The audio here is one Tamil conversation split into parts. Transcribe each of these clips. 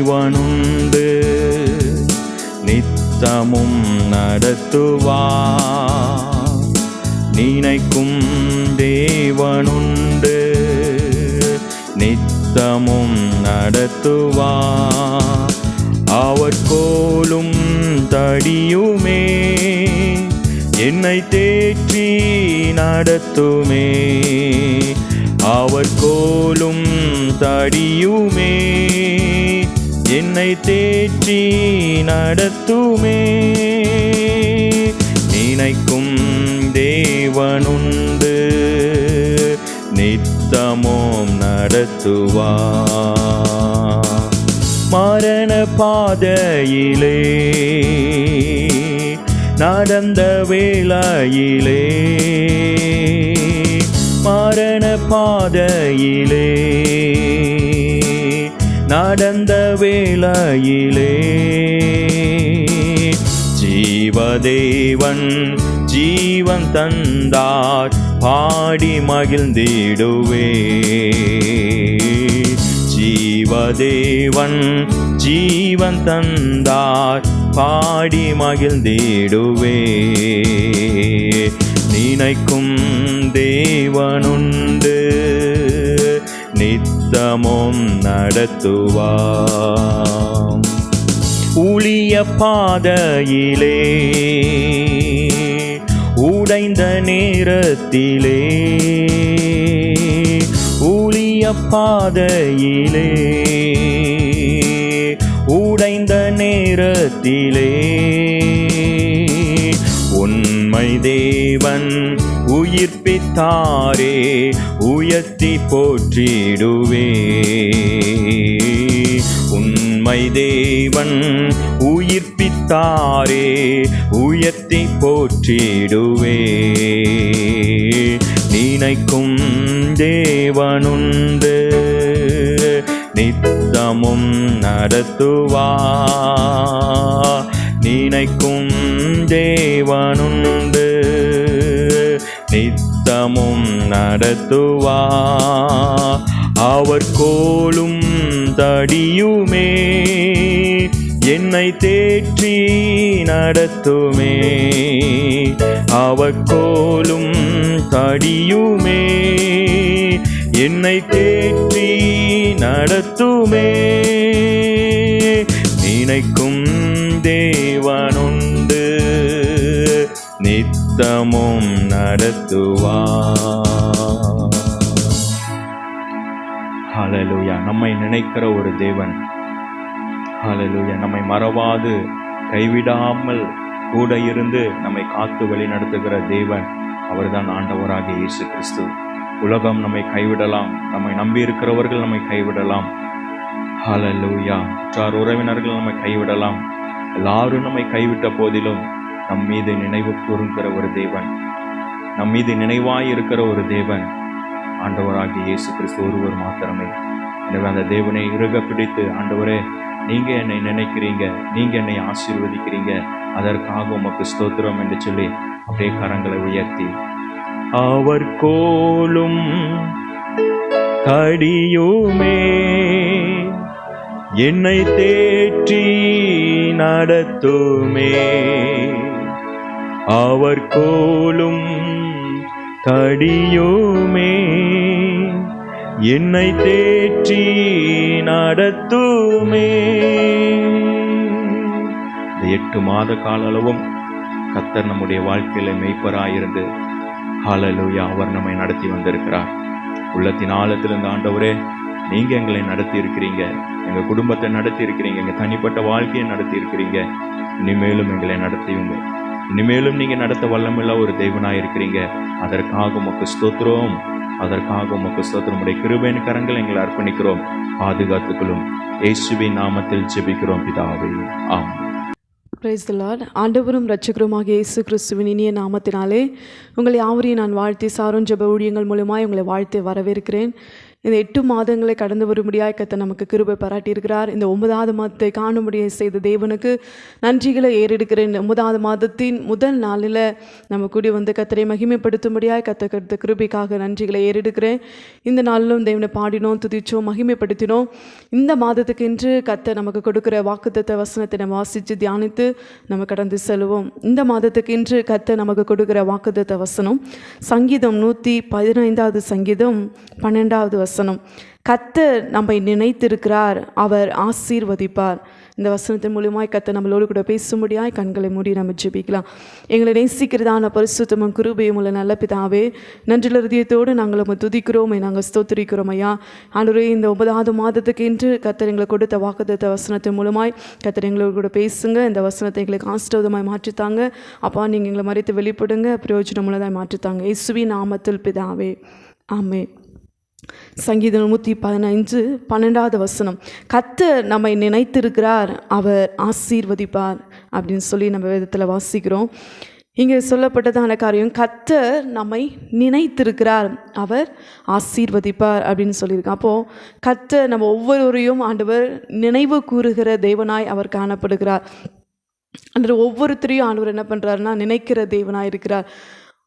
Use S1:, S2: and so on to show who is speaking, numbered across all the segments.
S1: தேவனுண்டு, நித்தமும் நடத்துவார். நினைக்கும் தேவனுண்டு, நித்தமும் நடத்துவார். அவர் கோலும் தடியுமே என்னை தேற்றி நடத்துமே. அவர் கோலும் தடியுமே என்னை தேற்றி நடத்துமே. நினைக்கும் தேவனுண்டு, நித்தமும் நடத்துவார். மரண பாதையிலே நடந்த வேளையிலே, மரண பாதையிலே நடந்த வேளையிலே, ஜீவதேவன் ஜீவன் தந்தார் பாடி மகிழ்ந்திடுவே. ஜீவதேவன் ஜீவன் தந்தார் பாடி மகிழ்ந்திடுவே. நினைக்கும் தேவனுண்டு, நித்தமும் நடத்துவார். ஊழிய பாதையிலே உடைந்த நேரத்திலே, ஊழிய பாதையிலே உடைந்த நேரத்திலே, உண்மை தேவன் உயிர்ப்பித்தாரே உயர்த்தி போற்றிடுவே. உண்மை தேவன் உயிர்ப்பித்தாரே உயர்த்தி போற்றிடுவே. நினைக்கும் தேவனுண்டு, நித்தமும் நடத்துவார். நினைக்கும் தேவனுண்டு, நித்தமும் நடத்துவார். அவர் கோலும் தடியுமே என்னை தேற்றி நடத்துமே. அவர் கோலும் தடியுமே என்னை தேற்றி நடத்துமே. நினைக்கும் தேவனுண்டு, நித்தமும் நடத்துவார். ஹல்லேலூயா. நம்மை நினைக்கிற ஒரு தேவன், ஹல்லேலூயா, நம்மை மறவாது கைவிடாமல் கூட இருந்து நம்மை காத்து வழி நடத்துகிற தேவன் அவர்தான் ஆண்டவராகிய இயேசு கிறிஸ்து. உலகம் நம்மை கைவிடலாம், நம்மை நம்பி இருக்கிறவர்கள் நம்மை கைவிடலாம், ஹல்லேலூயா, உற்றார் உறவினர்கள் நம்மை கைவிடலாம், எல்லாரும் நம்மை கைவிட்ட போதிலும் நம் மீது நினைவு கூறுகிற ஒரு தேவன், நம் மீது நினைவாய் இருக்கிற ஒரு தேவன் ஆண்டவராகிய இயேசு கிறிஸ்து ஒருவர் மாத்திரமே. எனவே அந்த தேவனை இறுக பிடித்து, ஆண்டவரே நீங்க என்னை நினைக்கிறீங்க, நீங்க என்னை ஆசீர்வதிக்கிறீங்க, அதற்காக உமக்கு ஸ்தோத்திரம் என்று சொல்லி அப்படியே கரங்களை உயர்த்தி, அவர் கோலும் கடியுமே என்னை தேற்றி நடத்துமே. அவர் கோலும் கடியுமே என்னை தேற்றி நடத்துமே. இந்த 8 மாத கால அளவும் கர்த்தர் நம்முடைய வாழ்க்கையில மெய்ப்பராயிருந்து, ஹல்லேலூயா, அவர் நம்மை நடத்தி வந்திருக்கிறார். உள்ளத்தின் ஆழத்திலிருந்து, ஆண்டவரே நீங்க எங்களை நடத்தி இருக்கிறீங்க, எங்க குடும்பத்தை நடத்தி இருக்கிறீங்க, எங்க தனிப்பட்ட வாழ்க்கையை நடத்தி இருக்கிறீங்க, இனிமேலும் எங்களை நடத்தியுங்க, இனிமேலும் நீங்க நடத்த வல்லமுள்ள ஒரு தெய்வனாயிருக்கிறீங்க. அதற்காக உமக்கு ஸ்தோத்திரம், அதற்காக உமக்கு ஸ்தோத்திரம். உடைய கிருபையின் கரங்கள் எங்களை அர்ப்பணிக்கிறோம், பாதுகாத்துக்களும். இயேசுவின் நாமத்தில் ஜெபிக்கிறோம் பிதாவே, ஆமென்.
S2: Praise the Lord. ஆண்டவரும் இரட்சகருமாகிய இயேசு கிறிஸ்துவின் இனிய நாமத்தினாலே உங்களை யாவரையும் நான் வாழ்த்தி சாரோன் ஜெப ஊழியங்கள் மூலமாய் உங்களை வாழ்த்தி வரவேற்கிறேன். இந்த 8 மாதங்களை கடந்து வரும்படியாய் கர்த்தர் நமக்கு கிருபை பாராட்டியிருக்கிறார். இந்த 9வது மாதத்தை காணும்படியாக செய்த தேவனுக்கு நன்றிகளை ஏறெடுக்கிறேன். இந்த 9வது மாதத்தின் முதல் நாளில் நம்ம கூடி வந்து கர்த்தரை மகிமைப்படுத்தும்படியாய் கர்த்தர் கிருபைக்காக நன்றிகளை ஏறெடுக்கிறேன். இந்த நாளிலும் தேவனை பாடினோம், துதிச்சோம், மகிமைப்படுத்தினோம். இந்த மாதத்துக்கு என்று கர்த்தர் நமக்கு கொடுக்கிற வாக்குத்தத்த வசனத்தை நம்ம வாசித்து தியானித்து நம்ம கடந்து செல்வோம். இந்த மாதத்துக்கு என்று கர்த்தர் நமக்கு கொடுக்கிற வாக்குத்தத்த வசனம் சங்கீதம் 115வது சங்கீதம் 12வது வசனம். கர்த்தர் நம்மை நினைத்திருக்கிறார், அவர் ஆசீர்வதிப்பார். இந்த வசனத்தின் மூலியமாய் கர்த்தர் நம்மளோடு கூட பேசும்படியாய் கண்களை மூடி நம்ம ஜெபிக்கலாம். எங்களை நேசிக்கிறதான பரிசுத்தமும் கிருபையும் உள்ள நல்ல பிதாவே, நன்றியுள்ள இதயத்தோடு நாங்கள் உம்மை துதிக்கிறோம், நாங்கள் ஸ்தோத்திரிக்கிறோம் ஐயா. ஆண்டவரே, இந்த 9வது மாதத்துக்கு என்று கர்த்தர் எங்களுக்கு கொடுத்த வாக்குத்தத்த வசனத்தின் மூலமாய் கர்த்தர் எங்களோடு கூட பேசுங்க. இந்த வசனத்தை எங்களுக்கு ஆசீர்வாதமாய் மாற்றித்தாங்க அப்பா. நீங்கள் எங்களை மறைத்து வெளிப்படுங்க, பிரயோஜனமுள்ளதாய் மாற்றித்தாங்க. இயேசுவின் நாமத்தில் பிதாவே, ஆமென். சங்கீதம் 115 12வது வசனம். கர்த்தர் நம்மை நினைத்திருக்கிறார், அவர் ஆசீர்வதிப்பார் அப்படின்னு சொல்லி நம்ம வேதத்தில் வாசிக்கிறோம். இங்கே சொல்லப்பட்டதான காரியம், கர்த்தர் நம்மை நினைத்திருக்கிறார், அவர் ஆசீர்வதிப்பார் அப்படின்னு சொல்லியிருக்கோம். அப்போது கர்த்தர் நம்ம ஒவ்வொருவரையும் ஆண்டவர் நினைவு கூறுகிற தேவனாய் அவர் காணப்படுகிறார். அந்த ஒவ்வொருத்தரையும் ஆண்டவர் என்ன பண்ணுறாருன்னா நினைக்கிற தேவனாய் இருக்கிறார்.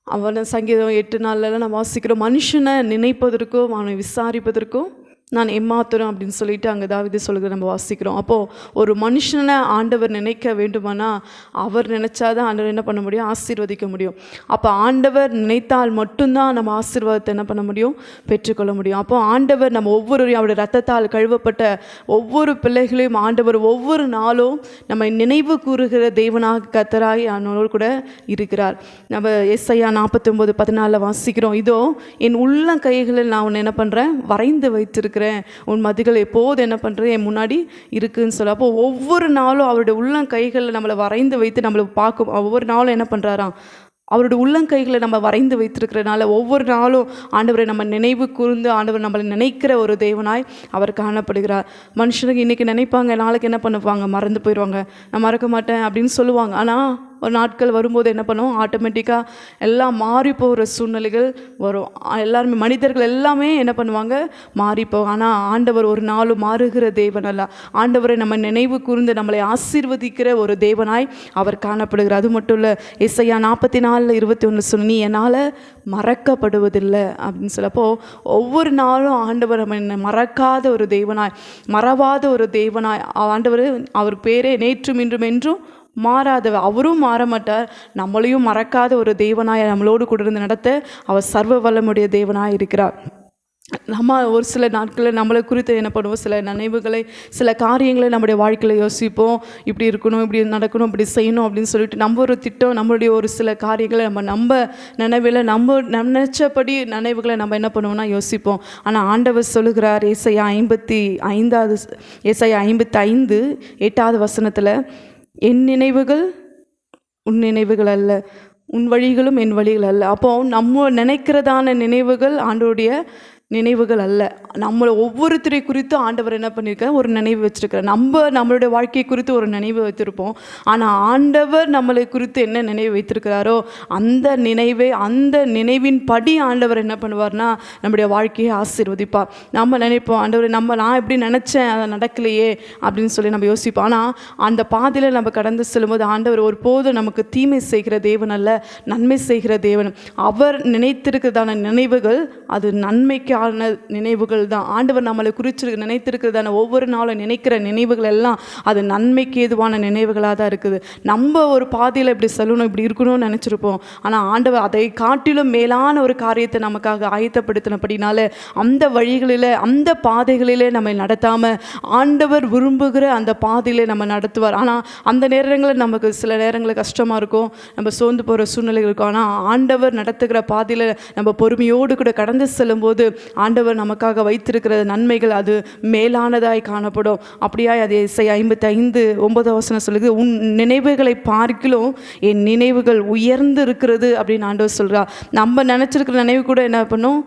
S2: அவனை சங்கீதம் 8 நாள்லாம் நம்ம வாசிக்கிறோம். மனுஷனை நினைப்பதற்கும் அவனை விசாரிப்பதற்கும் நான் எம்மாத்திரம் அப்படின்னு சொல்லிட்டு அங்கே தாவீது சொல்லுகிறத நம்ம வாசிக்கிறோம். அப்போது ஒரு மனுஷனை ஆண்டவர் நினைக்க வேண்டுமானா அவர் நினைச்சாதான் ஆண்டவர் என்ன பண்ண முடியும், ஆசீர்வதிக்க முடியும். அப்போ ஆண்டவர் நினைத்தால் மட்டும்தான் நம்ம ஆசீர்வாதத்தை என்ன பண்ண முடியும், பெற்றுக்கொள்ள முடியும். அப்போ ஆண்டவர் நம்ம ஒவ்வொருவரையும் அவருடைய ரத்தத்தால் கழுவப்பட்ட ஒவ்வொரு பிள்ளைகளையும் ஆண்டவர் ஒவ்வொரு நாளும் நம்ம நினைவு கூறுகிற தேவனாக கர்த்தராய் அவனோடு கூட இருக்கிறார். நம்ம ஏசாயா 49:14 வாசிக்கிறோம். இதோ என் உள்ளங்கைகளில் நான் உன்னை என்ன பண்ணுறேன், வரைந்து வைத்திருக்கிறேன், உன் மதிகள் எப்போது என்ன பண்ணுறது என் முன்னாடி இருக்குன்னு சொல்ல. அப்போ ஒவ்வொரு நாளும் அவருடைய உள்ளங்கைகளில் நம்மளை வரைந்து வைத்து நம்மளை பார்க்கும். ஒவ்வொரு நாளும் என்ன பண்ணுறாராம், அவருடைய உள்ளங்கைகளை நம்ம வரைந்து வைத்திருக்கிறனால ஒவ்வொரு நாளும் ஆண்டவரை நம்ம நினைவு கூர்ந்து ஆண்டவர் நம்மளை நினைக்கிற ஒரு தேவனாய் அவர் காணப்படுகிறார். மனுஷனுக்கு இன்றைக்கி நினைப்பாங்க, நாளைக்கு என்ன பண்ணுவாங்க, மறந்து போயிடுவாங்க, நான் மறக்க மாட்டேன் அப்படின்னு சொல்லுவாங்க. ஆனால் ஒரு நாட்கள் வரும்போது என்ன பண்ணுவோம், ஆட்டோமேட்டிக்காக எல்லாம் மாறி போகிற சூழ்நிலைகள் வரும். எல்லாருமே மனிதர்கள் எல்லாமே என்ன பண்ணுவாங்க, மாறிப்போம். ஆனால் ஆண்டவர் ஒரு நாளும் மாறுகிற தேவன் அல்ல. ஆண்டவரை நம்ம நினைவு கூர்ந்து நம்மளை ஆசீர்வதிக்கிற ஒரு தேவனாய் அவர் காணப்படுகிறார். அது மட்டும் இல்லை, ஏசாயா 44:21 சொல்லி என்னால் மறக்கப்படுவதில்லை அப்படின்னு சொல்லப்போ ஒவ்வொரு நாளும் ஆண்டவர் நம்ம மறக்காத ஒரு தேவனாய், மறவாத ஒரு தேவனாய் ஆண்டவர். அவர் பேரே நேற்றும் இன்றும் என்றும் மாறாதவர், அவரும் மாற மாட்டார். நம்மளையும் மறக்காத ஒரு தேவனாய் நம்மளோடு கூட இருந்து நடத்த அவர் சர்வ வல்லமுடைய தேவனாய் இருக்கிறார். நம்ம ஒரு சில நாட்களில் நம்மளை குறித்து என்ன பண்ணுவோம், சில நினைவுகளை, சில காரியங்களை நம்முடைய வாழ்க்கையில் யோசிப்போம். இப்படி இருக்கணும், இப்படி நடக்கணும், இப்படி செய்யணும் அப்படின்னு சொல்லிட்டு நம்ம ஒரு திட்டம், நம்மளுடைய ஒரு சில காரியங்களை நம்ம நினைவில் நம்ம நினைச்சபடி நினைவுகளை நம்ம என்ன பண்ணுவோம்னா யோசிப்போம். ஆனால் ஆண்டவர் சொல்லுகிறார் ஏசாயா 55:8வது வசனத்தில், என் நினைவுகள் உன் நினைவுகள் அல்ல, உன் வழிகளும் என் வழிகள் அல்ல. அப்போ நம்ம நினைக்கிறதான நினைவுகள் ஆண்டவருடைய நினைவுகள் அல்ல. நம்மளை ஒவ்வொருத்தரை குறித்து ஆண்டவர் என்ன பண்ணியிருக்கார், ஒரு நினைவு வச்சுருக்கிறார். நம்மளுடைய வாழ்க்கை குறித்து ஒரு நினைவு வைத்திருப்போம். ஆனால் ஆண்டவர் நம்மளை குறித்து என்ன நினைவு வைத்திருக்கிறாரோ அந்த நினைவின் படி ஆண்டவர் என்ன பண்ணுவார்னா நம்முடைய வாழ்க்கையை ஆசீர்வதிப்பார். நம்ம நினைப்போம், ஆண்டவர் நான் எப்படி நினச்சேன் அதை நடக்கலையே அப்படின்னு சொல்லி நம்ம யோசிப்போம். ஆனால் அந்த பாதையில் நம்ம கடந்து செல்லும்போது ஆண்டவர் ஒருபோதும் நமக்கு தீமை செய்கிற தேவன் அல்ல, நன்மை செய்கிற தேவன். அவர் நினைத்திருக்கிறதான நினைவுகள் அது நன்மைக்கு நினைவுகள் தான். ஆண்டவர் நம்மளை குறித்து நினைத்திருக்கிறதான ஒவ்வொரு நாளும் நினைக்கிற நினைவுகள் எல்லாம் அது நன்மைக்கு ஏதுவான நினைவுகளாக தான் இருக்குது. நம்ம ஒரு பாதையில் இப்படி சொல்லணும், இப்படி இருக்கணும்னு நினச்சிருப்போம். ஆனால் ஆண்டவர் அதை காட்டிலும் மேலான ஒரு காரியத்தை நமக்காக ஆயத்தப்படுத்தினபடினால அந்த வழிகளில், அந்த பாதைகளிலே நம்ம நடத்தாமல் ஆண்டவர் விரும்புகிற அந்த பாதையிலே நம்ம நடத்துவார். ஆனால் அந்த நேரங்களில் நமக்கு சில நேரங்களில் கஷ்டமாக இருக்கும், நம்ம சோர்ந்து போகிற சூழ்நிலைகள் இருக்கும். ஆனால் ஆண்டவர் நடத்துகிற பாதையில் நம்ம பொறுமையோடு கூட கடந்து செல்லும்போது ஆண்டவர் நமக்காக வைத்திருக்கிற நன்மைகள் அது மேலானதாய் காணப்படும். அப்படியாய் அது ஏசாயா 55:9 சொல்லுது, உன் நினைவுகளை பார்க்கிலும் என் நினைவுகள் உயர்ந்து இருக்கிறது அப்படின்னு ஆண்டவர் சொல்கிறார். நம்ம நினச்சிருக்கிற நினைவு கூட என்ன பண்ணும்,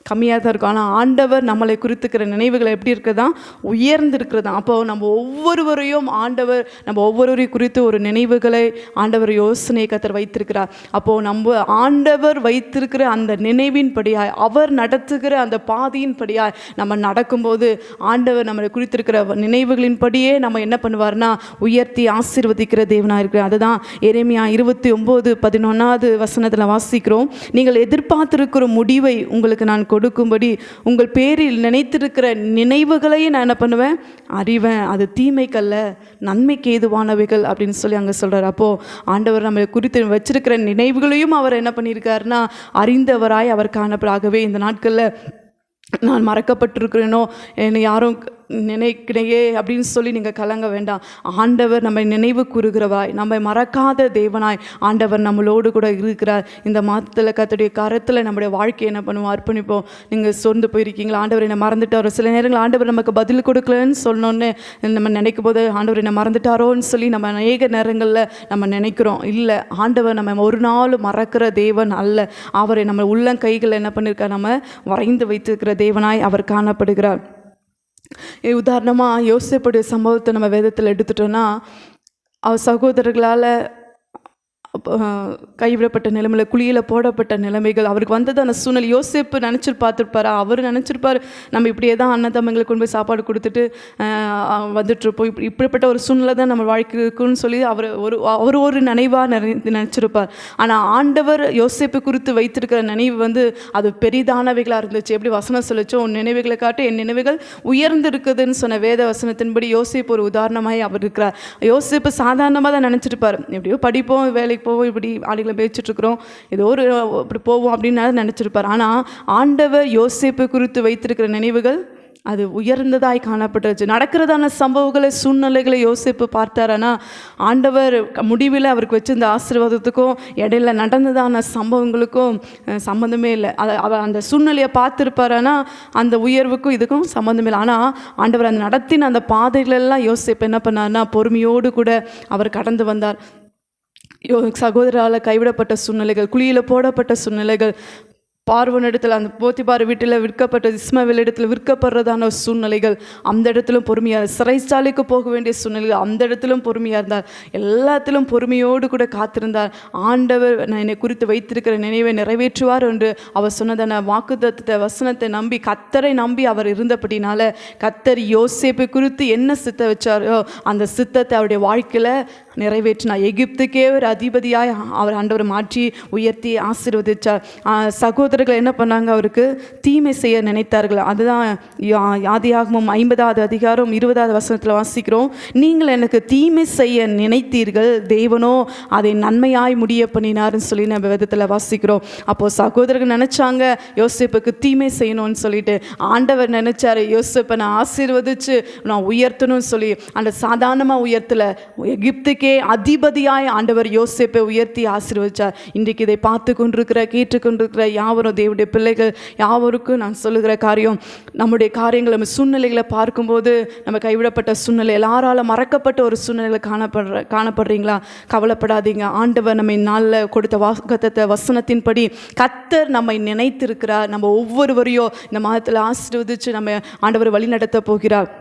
S2: கம்மியாக தான் இருக்கும். ஆனால் ஆண்டவர் நம்மளை குறித்துக்கிற நினைவுகள் எப்படி இருக்குதா? உயர்ந்து இருக்கிறதா. அப்போது நம்ம ஒவ்வொருவரையும் ஆண்டவர் நம்ம ஒவ்வொருவரையும் குறித்து ஒரு நினைவுகளை ஆண்டவர் யோசனை கத்தர் வைத்திருக்கிறார். அப்போது நம்ம ஆண்டவர் வைத்திருக்கிற அந்த நினைவின்படியாய், அவர் நடத்துகிற அந்த பாதையின்படியாய் நம்ம நடக்கும்போது ஆண்டவர் நம்மளை குறித்திருக்கிற நினைவுகளின்படியே நம்ம என்ன பண்ணுவார்னா உயர்த்தி ஆசீர்வதிக்கிற தேவனாக இருக்கிறார். அதுதான் எரேமியா 29:11 வசனத்தில் வாசிக்கிறோம். நீங்கள் எதிர்பார்த்திருக்கிற முடிவை உங்களுக்கு நான் கொடுக்கும்படி உங்கள் பேரில் நினைத்திருக்கிற நினைவுகளையும் நான் என்ன பண்ணுவேன்? அறிவேன். அது தீமைக்கல்ல, நன்மைக்கு ஏதுவானவைகள் அப்படின்னு சொல்லி அங்கே சொல்கிறார். அப்போது ஆண்டவர் நம்ம குறித்து வச்சிருக்கிற நினைவுகளையும் அவர் என்ன பண்ணியிருக்காருன்னா அறிந்தவராய் அவர் காணப்படாகவே இந்த நாட்களில் நான் மறக்கப்பட்டிருக்கிறேனோ, என்னை யாரும் நினைக்கிறையே அப்படின்னு சொல்லி நீங்கள் கலங்க வேண்டாம். ஆண்டவர் நம்மை நினைவு கூறுகிறவாய், நம்மை மறக்காத தேவனாய் ஆண்டவர் நம்மளோடு கூட இருக்கிறார். இந்த மாதத்தில் கர்த்தருடைய கரத்தில் நம்முடைய வாழ்க்கையை என்ன பண்ணுவோம்? அர்ப்பணிப்போம். நீங்கள் சொந்து போயிருக்கீங்களா? ஆண்டவர் என்னை மறந்துட்டாரோ? சில நேரங்கள் ஆண்டவர் நமக்கு பதில் கொடுக்கலன்னு சொல்லணுன்னு நம்ம நினைக்கும் போது ஆண்டவர் என்னை மறந்துட்டாரோன்னு சொல்லி நம்ம அநேக நேரங்களில் நம்ம நினைக்கிறோம். இல்லை, ஆண்டவர் நம்ம ஒரு நாள் மறக்கிற தேவன் அல்ல. அவரை நம்ம உள்ளங்கைகளில் என்ன பண்ணியிருக்கார்? நம்ம வரைந்து வைத்திருக்கிற தேவனாய் அவர் காணப்படுகிறார். உதாரணமாக யோசேப்புடைய சம்பவத்தை நம்ம வேதத்தில் எடுத்துட்டோன்னா, அவர் சகோதரர்களால் கைவிடப்பட்ட நிலைமையில், குழியில் போடப்பட்ட நிலைமைகள் அவருக்கு வந்தது அந்த சூழ்நிலை. யோசேப்பு பார்த்துருப்பாரா? அவர் நினச்சிருப்பார் நம்ம இப்படியே தான் அன்னதம்பங்களுக்கு கொண்டு போய் சாப்பாடு கொடுத்துட்டு வந்துட்டுருப்போம், இப்படிப்பட்ட ஒரு சூழ்நிலை தான் நம்ம வாழ்க்கை இருக்குன்னு சொல்லி அவர் ஒரு நினைவாக நினச்சிருப்பார். ஆனால் ஆண்டவர் யோசேப்பு குறித்து வைத்திருக்கிற நினைவு அது பெரிதானவைகளாக இருந்துச்சு. எப்படி வசனம் சொல்லிச்சோ, உன் நினைவுகளை காட்டு, என் நினைவுகள் உயர்ந்து இருக்குதுன்னு சொன்ன வேத வசனத்தின்படி யோசேப்பு ஒரு உதாரணமாக அவர் இருக்கிறார். யோசேப்பு சாதாரணமாக தான் நினச்சிருப்பார், எப்படியோ படிப்போம், வேலைக்கு போவோம், இப்படி ஆளுகளை பேசிட்டுருக்குறோம், ஏதோ ஒரு இப்படி போவோம் அப்படின்னு நினச்சிருப்பார். ஆனால் ஆண்டவர் யோசேப்பு குறித்து வைத்திருக்கிற நினைவுகள் அது உயர்ந்ததாய் காணப்பட்டுருச்சு. நடக்கிறதான சம்பவங்களை, சூழ்நிலைகளை யோசேப்பு பார்த்தாரானா, ஆண்டவர் முடிவில் அவருக்கு வச்சிருந்த ஆசீர்வாதத்துக்கும் இடையில நடந்ததான சம்பவங்களுக்கும் சம்மந்தமே இல்லை. அவர் அந்த சூழ்நிலையை பார்த்துருப்பாரானா அந்த உயர்வுக்கும் இதுக்கும் சம்மந்தமே இல்லை. ஆனால் ஆண்டவர் அந்த நடத்தின அந்த பாதைகளெல்லாம் யோசேப்பு என்ன பண்ணார்னா பொறுமையோடு கூட அவர் கடந்து வந்தார். சகோதரால் கைவிடப்பட்ட சூழ்நிலைகள், குழியில் போடப்பட்ட சூழ்நிலைகள், பார்வோன் இடத்துல, அந்த போத்திபார் வீட்டில் விற்கப்பட்ட இஸ்மவேல் இடத்துல விற்கப்படுறதான சூழ்நிலைகள், அந்த இடத்திலும் பொறுமையாக, சிறைச்சாலைக்கு போக வேண்டிய சூழ்நிலைகள், அந்த இடத்திலும் பொறுமையாக இருந்தார். எல்லாத்திலும் பொறுமையோடு கூட காத்திருந்தார். ஆண்டவர் நான் என்னை குறித்து வைத்திருக்கிற நினைவை நிறைவேற்றுவார் என்று அவர் சொன்னதான வாக்குத்தத்தத்தை வசனத்தை நம்பி, கர்த்தரை நம்பி அவர் இருந்தபடினால கர்த்தர் யோசேப்பை குறித்து என்ன சித்த வச்சாரோ அந்த சித்தத்தை அவருடைய வாழ்க்கையில் நிறைவேற்றினார். எகிப்துக்கே ஒரு அதிபதியாய் அவர் ஆண்டவர் மாற்றி உயர்த்தி ஆசீர்வதித்தார். சகோதரர்கள் என்ன பண்ணாங்க? அவருக்கு தீமை செய்ய நினைத்தார்கள். அதுதான் ஆதியாகமம் 50வது அதிகாரம் 20வது வசனத்தில் வாசிக்கிறோம். நீங்கள் எனக்கு தீமை செய்ய நினைத்தீர்கள், தேவனோ அதை நன்மையாய் முடிய பண்ணினார்னு சொல்லி நம்ம வேதத்தில் வாசிக்கிறோம். அப்போது சகோதரர்கள் நினச்சாங்க யோசேப்புக்கு தீமை செய்யணும்னு சொல்லிட்டு, ஆண்டவர் நினைச்சாரு யோசேப்பை நான் ஆசீர்வதிச்சு நான் உயர்த்தணும்னு சொல்லி அந்த சாதாரணமாக உயர்த்தலை, எகிப்துக்கு அதிபதியாய் ஆண்டவர் யோசேப்பை உயர்த்தி ஆசீர்வதிச்சார். இன்றைக்கு இதை பார்த்து கொண்டிருக்கிற, கேட்டுக்கொண்டிருக்கிற யாவரும் தேவனுடைய பிள்ளைகள் யாவருக்கும் நான் சொல்லுகிற காரியம், நம்முடைய காரியங்களை, நம்ம சூழ்நிலைகளை பார்க்கும்போது, நம்ம கைவிடப்பட்ட சூழ்நிலை, எல்லாரால மறக்கப்பட்ட ஒரு சூழ்நிலைகளை காணப்படுறீங்களா? கவலைப்படாதீங்க. ஆண்டவர் நம்மை நாளில் கொடுத்த வாக்குத்தத்த வசனத்தின்படி கர்த்தர் நம்மை நினைத்திருக்கிறார். நம்ம ஒவ்வொருவரையும் இந்த மாதத்தில் ஆசீர்வதிச்சு நம்ம ஆண்டவர் வழி நடத்த போகிறார்.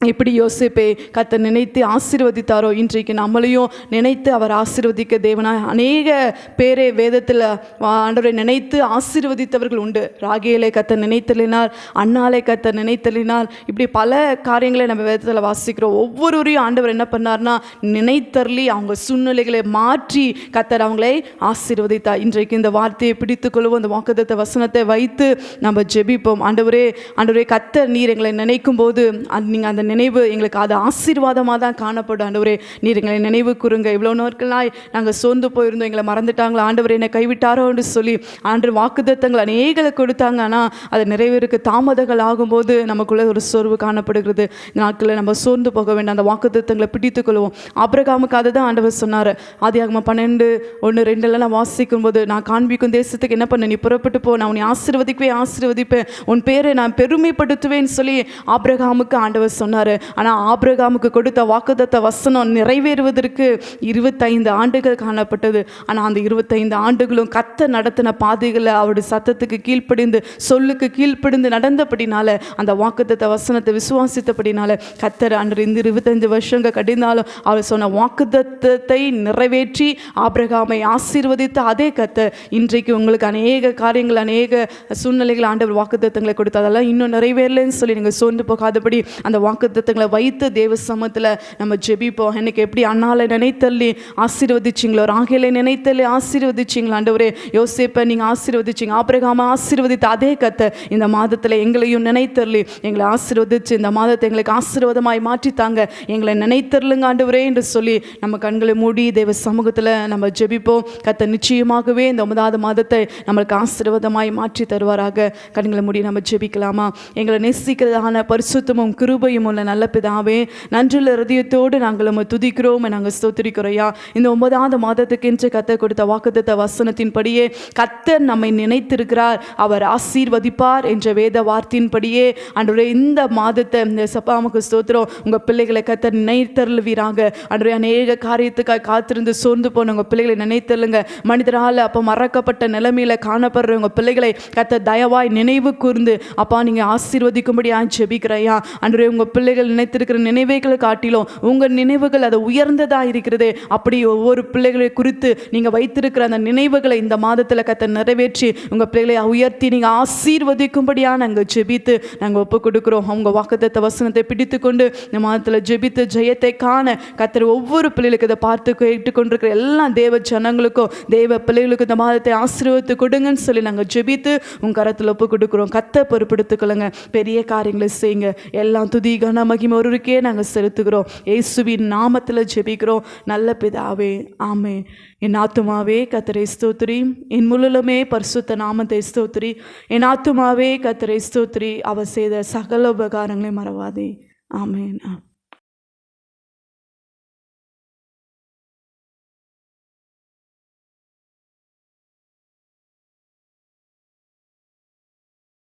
S2: எப்படி யோசேப்பை கர்த்தர் நினைத்து ஆசீர்வதித்தாரோ, இன்றைக்கு நம்மளையும் நினைத்து அவர் ஆசீர்வதிக்க தேவனாய் அநேக பேரை வேதத்தில் ஆண்டவரை நினைத்து ஆசீர்வதித்தவர்கள் உண்டு. ராகேலை கர்த்தர் நினைத்தலினார், அன்னாலை கர்த்தர் நினைத்தலினார், இப்படி பல காரியங்களை நம்ம வேதத்தில் வாசிக்கிறோம். ஒவ்வொருவரையும் ஆண்டவர் என்ன பண்ணார்னா நினைத்தரலி அவங்க சூழ்நிலைகளை மாற்றி கர்த்தர் அவங்களை ஆசீர்வதித்தார். இன்றைக்கு இந்த வார்த்தையை பிடித்து கொள்வோம், அந்த வாக்குத்தத்த வசனத்தை வைத்து நம்ம ஜெபிப்போம். ஆண்டவரே கர்த்தர் நீர் எங்களை நினைக்கும் போது நீங்கள் அந்த நினைவு எங்களுக்கு அது ஆசீர்வாதமாக தான் காணப்படும். ஆண்டவரே நீர் எங்களை நினைவு கூறுங்க. இவ்வளோ நாட்களாய் நாங்கள் சோர்ந்து போயிருந்தோம், எங்களை மறந்துட்டாங்களா ஆண்டவரே, என்னை கைவிட்டாரோ என்று சொல்லி ஆண்டவர் வாக்குத்தத்தங்கள் அநேகளை கொடுத்தாங்க. ஆனால் அது நிறைவேறுக்கு தாமதங்கள் ஆகும்போது நமக்குள்ளே ஒரு சோர்வு காணப்படுகிறது. இந்த நாட்களில் நம்ம சோர்ந்து போக வேண்டாம், அந்த வாக்குத்தத்தங்களை பிடித்துக் கொள்வோம். ஆபிரகாமுக்கு அதை தான் ஆண்டவர் சொன்னார். ஆதியாகமம் 12:1-2 வாசிக்கும் போது, நான் காண்பிக்கும் தேசத்துக்கு என்ன பண்ண, நீ புறப்பட்டு போ, நான் உன்னை ஆசீர்வதிப்பேன், உன் பேரை நான் பெருமைப்படுத்துவேன்னு சொல்லி ஆபிரகாமுக்கு ஆண்டவர் சொன்னார். சொன்னார். ஆனால் ஆபிரகாமுக்கு கொடுத்த வாக்குத்தத்த வசனம் நிறைவேறுவதற்கு 25 ஆண்டுகள் காணப்பட்டது. ஆனால் அந்த 25 ஆண்டுகளும் கர்த்தர் நடத்தின பாதைகளை அவருடைய சத்தத்துக்கு கீழ்ப்படிந்து சொல்லுக்கு கீழ்ப்படிந்து நடந்தபடினால, அந்த வாக்குத்தத்த வசனத்தை விசுவாசித்தபடினால கர்த்தர் அன்று இந்த 25 வருஷங்கள் கடிந்தாலும் அவர் சொன்ன வாக்குத்தத்தத்தை நிறைவேற்றி ஆபிரகாமை ஆசீர்வதித்த அதே கர்த்தர் இன்றைக்கு உங்களுக்கு அநேக காரியங்கள், அநேக சூழ்நிலைகள் ஆண்டவர் வாக்குத்தத்தங்களை கொடுத்து அதெல்லாம் இன்னும் நிறைவேறலைன்னு சொல்லி நீங்கள் சோர்ந்து போகாதபடி அந்த வாக்குத்தத்தங்களை வைத்து தேவ சமூகத்தில் நம்ம ஜெபிப்போம். எனக்கு எப்படி அண்ணாலை நினைத்தள்ளி ஆசீர்வதிச்சிங்களோ, ராகேலை நினைத்தள்ளி ஆசீர்வதிச்சிங்களோ ஆண்டவரே, யோசேப்பை நீங்கள் ஆசீர்வதிச்சிங்க, ஆபிரகாமை ஆசீர்வதித்த அதே கர்த்தர் இந்த மாதத்தில் எங்களையும் நினைத்தள்ளி எங்களை ஆசீர்வதிச்சு இந்த மாதத்தை எங்களுக்கு ஆசீர்வாதமாய் மாற்றித்தாங்க, எங்களை நினைத்தருளுங்க ஆண்டவரே என்று சொல்லி நம்ம கண்களை மூடி தேவ சமூகத்தில் நம்ம ஜெபிப்போம். கர்த்தர் நிச்சயமாகவே இந்த 9வது மாதத்தை நம்மளுக்கு ஆசீர்வாதமாய் மாற்றி தருவாராக. கண்களை மூடி நம்ம ஜெபிக்கலாமா? எங்களை நேசிக்கிறதான பரிசுத்தமும் கிருபையும் உள்ள நல்ல பிதாவே, நன்றியுள்ள இருதயத்தோடு நாங்கள் நம்ம துதிக்கிறோம், நாங்கள் ஸ்தோத்திரிக்கிறோயா. இந்த 9வது மாதத்துக்கு என்று கர்த்தர் கொடுத்த வாக்குத்தத்த வசனத்தின்படியே கர்த்தர் நம்மை நினைத்திருக்கிறார், அவர் ஆசீர்வதிப்பார் என்ற வேத வார்த்தையின்படியே ஆண்டவரே இந்த மாதத்தை இந்த சப்பாமுக்கு ஸ்தோத்திரம். உங்கள் பிள்ளைகளை கர்த்தர் நினைத்தருள்வீராக ஆண்டவரே. அநேக காரியத்துக்காக காத்திருந்து சோர்ந்து போன உங்கள் பிள்ளைகளை நினைத்தருளுங்க. மனிதரால் அப்போ மறக்கப்பட்ட நிலைமையில காணப்படுற உங்கள் பிள்ளைகளை கர்த்தர் தயவாய் நினைவு கூர்ந்து அப்பா நீங்கள் ஆசீர்வதிக்கும்படியா ஜெபிக்கிறையா ஆண்டவரே. உங்கள் பிள்ளைகள் நினைத்திருக்கிற நினைவுகளை காட்டிலும் உங்கள் நினைவுகள் அது உயர்ந்ததாக இருக்கிறது. அப்படி ஒவ்வொரு பிள்ளைகளை குறித்து நீங்கள் வைத்திருக்கிற அந்த நினைவுகளை இந்த மாதத்தில் கர்த்தர் நிறைவேற்றி உங்கள் பிள்ளைகளை உயர்த்தி நீங்கள் ஆசீர்வதிக்கும்படியா நாங்கள் ஜெபித்து நாங்கள் ஒப்பு கொடுக்குறோம். அவங்க வாக்குத்தத்த வசனத்தை பிடித்து கொண்டு இந்த மாதத்தில் ஜெபித்து ஜெயத்தை காண கர்த்தர் ஒவ்வொரு பிள்ளைகளுக்கு இதை பார்த்து கேட்டுக்கொண்டிருக்கிற எல்லா தேவ ஜனங்களுக்கும் தேவ பிள்ளைகளுக்கும் இந்த மாதத்தை ஆசீர்வதித்து கொடுங்கன்னு சொல்லி நாங்கள் ஜெபித்து உங்கள் கரத்தில் ஒப்பு கொடுக்குறோம். கர்த்தர் பொறுப்பெடுத்துக்கொள்ளுங்க, பெரிய காரியங்களை செய்யுங்க. எல்லாம் துதி கன மகிமை ஒருவருக்கே நாங்கள் செலுத்துகிறோம். இயேசுவின் நாமத்தில் ஜெபிக்கிறோம் நல்ல பிதாவே, ஆமென். என் ஆத்துமாவே கர்த்தரை ஸ்தோத்திரி, என் முழுலுமே பரிசுத்த நாமத்தை ஸ்தோத்திரி. என் ஆத்துமாவே கர்த்தரை ஸ்தோத்திரி, அவர் செய்த சகல உபகாரங்களை மறவாதே. ஆமென்.